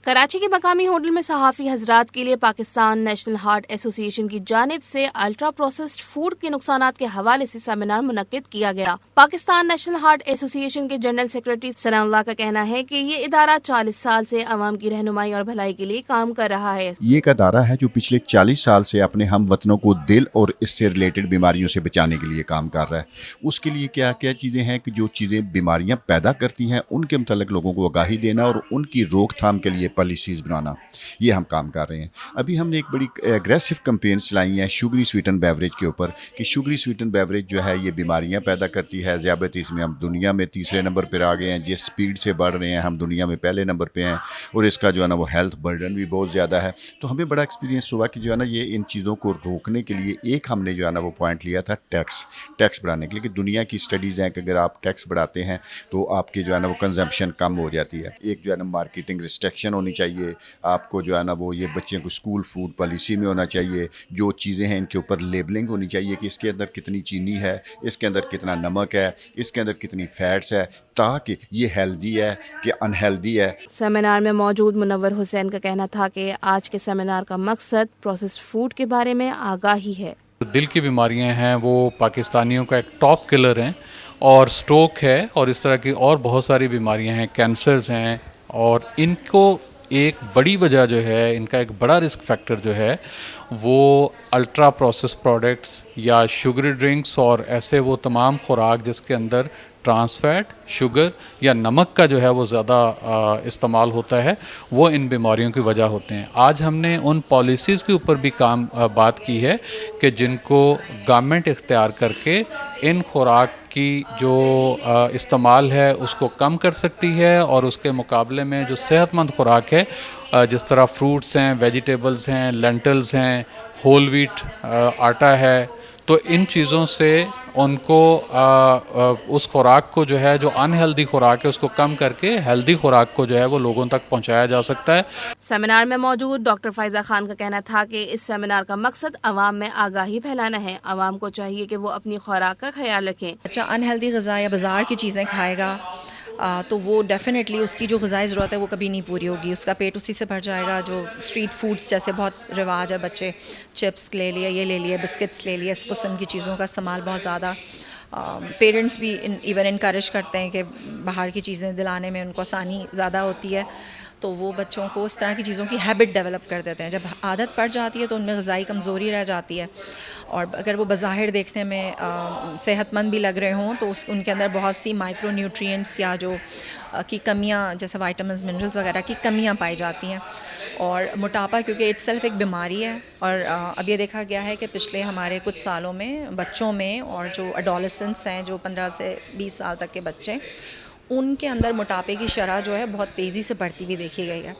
کراچی کے مقامی ہوٹل میں صحافی حضرات کے لیے پاکستان نیشنل ہارٹ ایسوسی ایشن کی جانب سے الٹرا پروسیسڈ فوڈ کے نقصانات کے حوالے سے سیمینار منعقد کیا گیا۔ پاکستان نیشنل ہارٹ ایسوسی ایشن کے جنرل سیکرٹری ثناء اللہ کا کہنا ہے کہ یہ ادارہ 40 سال سے عوام کی رہنمائی اور بھلائی کے لیے کام کر رہا ہے۔ یہ ایک ادارہ ہے جو پچھلے 40 سال سے اپنے ہم وطنوں کو دل اور اس سے ریلیٹڈ بیماریوں سے بچانے کے لیے کام کر رہا ہے۔ اس کے لیے کیا کیا چیزیں ہیں کہ جو چیزیں بیماریاں پیدا کرتی ہیں ان کے متعلق لوگوں کو آگاہی دینا اور ان کی روک تھام کے لیے پالیسیز بنانا، یہ ہم کام کر رہے ہیں۔ ابھی ہم نے ایک بڑی ایگریسو کمپینس چلائی ہیں شوگری سویٹن بیوریج کے اوپر کہ شوگری سویٹن بیوریج جو ہے یہ بیماریاں پیدا کرتی ہے۔ ذیابیطس میں ہم دنیا میں تیسرے نمبر پر آ گئے ہیں، جس سپیڈ سے بڑھ رہے ہیں ہم دنیا میں پہلے نمبر پہ ہیں، اور اس کا جو ہے نا وہ ہیلتھ برڈن بھی بہت زیادہ ہے۔ تو ہمیں بڑا ایکسپیرینس ہوا کہ جو ہے نا یہ ان چیزوں کو روکنے کے لیے ایک ہم نے جو ہے نا وہ پوائنٹ لیا تھا ٹیکس بڑھانے کے لیے، کہ دنیا کی اسٹڈیز ہیں کہ اگر آپ ٹیکس بڑھاتے ہیں تو آپ کی جو ہے نا وہ کنزمپشن کم ہو جاتی ہے۔ ایک جو ہے نا مارکیٹنگ ریسٹرکشن ہونی چاہیے، آپ کو جو ہے نا وہ یہ بچے کو اسکول فوڈ پالیسی میں ہونا چاہیے، جو چیزیں ہیں ان کے اوپر لیبلنگ ہونی چاہیے کہ اس کے اندر کتنی چینی ہے، اس کے اندر کتنا نمک ہے، اس کے اندر کتنی فیٹس ہے، تاکہ یہ ہیلدی ہے کہ انہیلدی ہے۔ سیمینار میں موجود منور حسین کا کہنا تھا کہ آج کے سیمینار کا مقصد پروسیسڈ فوڈ کے بارے میں آگاہی ہے۔ دل کی بیماریاں ہیں وہ پاکستانیوں کا ایک ٹاپ کلر ہیں، اور سٹروک ہے اور اس طرح کی اور بہت ساری بیماریاں ہیں، کینسرز ہیں، اور ان کو ایک بڑی وجہ جو ہے، ان کا ایک بڑا رسک فیکٹر جو ہے وہ الٹرا پروسیس پروڈکٹس یا شوگری ڈرنکس اور ایسے وہ تمام خوراک جس کے اندر ٹرانس فیٹ، شوگر یا نمک کا جو ہے وہ زیادہ استعمال ہوتا ہے، وہ ان بیماریوں کی وجہ ہوتے ہیں۔ آج ہم نے ان پالیسیز کے اوپر بھی بات کی ہے کہ جن کو گورنمنٹ اختیار کر کے ان خوراک کی جو استعمال ہے اس کو کم کر سکتی ہے، اور اس کے مقابلے میں جو صحت مند خوراک ہے جس طرح فروٹس ہیں، ویجیٹیبلز ہیں، لینٹلز ہیں، ہول ویٹ آٹا ہے، تو ان چیزوں سے ان کو اس خوراک کو جو ہے جو انہیلدی خوراک ہے اس کو کم کر کے ہیلدی خوراک کو جو ہے وہ لوگوں تک پہنچایا جا سکتا ہے۔ سیمینار میں موجود ڈاکٹر فائزہ خان کا کہنا تھا کہ اس سیمینار کا مقصد عوام میں آگاہی پھیلانا ہے۔ عوام کو چاہیے کہ وہ اپنی خوراک کا خیال رکھیں۔ بچہ انہیلدی غذا یا بازار کی چیزیں کھائے گا تو وہ ڈیفینیٹلی اس کی جو غذائی ضرورت ہے وہ کبھی نہیں پوری ہوگی، اس کا پیٹ اسی سے بھر جائے گا۔ جو اسٹریٹ فوڈس جیسے بہت رواج ہے، بچے چپس لے لیے، یہ لے لیے، بسکٹس لے لیے، اس قسم کی چیزوں کا استعمال بہت زیادہ پیرنٹس بھی ایون انکریج کرتے ہیں کہ باہر کی چیزیں دلانے میں ان کو آسانی زیادہ ہوتی ہے، تو وہ بچوں کو اس طرح کی چیزوں کی ہیبٹ ڈیولپ کر دیتے ہیں۔ جب عادت پڑ جاتی ہے تو ان میں غذائی کمزوری رہ جاتی ہے، اور اگر وہ بظاہر دیکھنے میں صحت مند بھی لگ رہے ہوں تو ان کے اندر بہت سی مائکرو نیوٹرینٹس یا جو کی کمیاں جیسے وائٹامنز، منرلز وغیرہ کی کمیاں پائی جاتی ہیں۔ اور موٹاپا کیونکہ اٹ سیلف ایک بیماری ہے، اور اب یہ دیکھا گیا ہے کہ پچھلے ہمارے کچھ سالوں میں بچوں میں، اور جو اڈولسنٹس ہیں جو 15 سے 20 سال تک کے بچے، ان کے اندر موٹاپے کی شرح جو ہے بہت تیزی سے بڑھتی ہوئی دیکھی گئی ہے،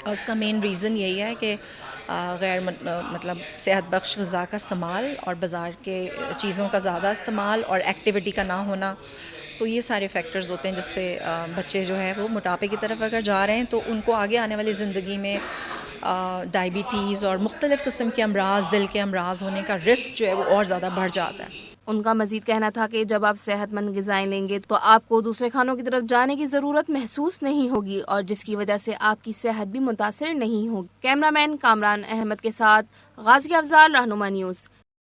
اور اس کا مین ریزن یہی ہے کہ غیر مطلب صحت بخش غذا کا استعمال اور بازار کے چیزوں کا زیادہ استعمال اور ایکٹیویٹی کا نہ ہونا، تو یہ سارے فیکٹرز ہوتے ہیں جس سے بچے جو ہے وہ موٹاپے کی طرف اگر جا رہے ہیں تو ان کو آگے آنے والی زندگی میں ڈائبٹیز اور مختلف قسم کے امراض، دل کے امراض ہونے کا رسک جو ہے وہ اور زیادہ بڑھ جاتا ہے۔ ان کا مزید کہنا تھا کہ جب آپ صحت مند غذائیں لیں گے تو آپ کو دوسرے کھانوں کی طرف جانے کی ضرورت محسوس نہیں ہوگی، اور جس کی وجہ سے آپ کی صحت بھی متاثر نہیں ہوگی۔ کیمرہ مین کامران احمد کے ساتھ غازی افضال، رہنما نیوز۔